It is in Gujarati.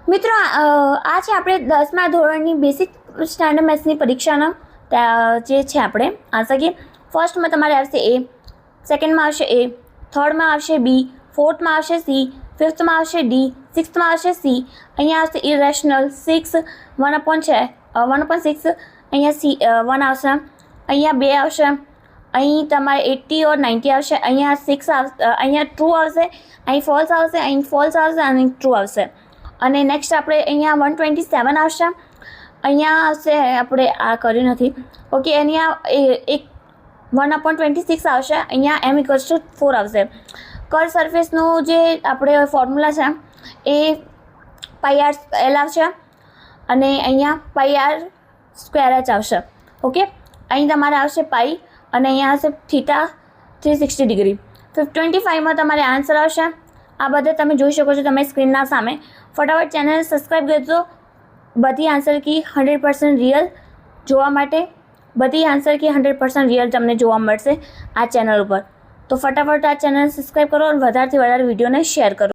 મિત્રો આ છે આપણે 10મા ધોરણની બેસિક સ્ટાન્ડર્ડ મેથ્સની પરીક્ષાનો જે છે આપણે આન્સર કે ફર્સ્ટમાં તમારે આવશે એ, સેકન્ડમાં આવશે એ, થર્ડમાં આવશે બી, ફોર્થમાં આવશે સી, ફિફ્થમાં આવશે ડી, સિક્સ્થમાં આવશે સી, અહીંયા આવશે ઇરેશનલ 6 1/6 અહીંયા સી 1 આવશે, અહીંયા 2 આવશે, અહીં તમારે 80 ઓર 90 આવશે, અહીંયા 6 આવશે, અહીંયા ટ્રુ આવશે, અહીં ફોલ્સ આવશે, અહીં ફોલ્સ આવશે અને ટ્રુ આવશે. અને નેક્સ્ટ આપણે અહીંયા 127 આવશે, અહીંયા આવશે આપણે આ કર્યું નથી ઓકે, અહીંયા એક 1/26 આવશે, અહીંયા m = 4 આવશે. કર્વ સરફેસનું જે આપણે ફોર્મ્યુલા છે એ πr/l આવશે અને અહીંયા πr² આવશે ઓકે. અહીં તમારે આવશે પાઈ અને અહીંયા આવશે θ 360 ડિગ્રી. 25માં તમારે આન્સર આવશે. આ બધે તમે જોઈ શકો છો તમે સ્ક્રીનના સામે. ફટાફટ ચેનલ સબસ્ક્રાઈબ કરજો. બધી આન્સર કી 100% રિયલ જોવા માટે, બધી આન્સર કી 100% રિયલ તમને જોવા મળશે આ ચેનલ ઉપર. તો ફટાફટ આ ચેનલ સબસ્ક્રાઈબ કરો અને વધારેથી વધારે વિડીયોને શેર કરો.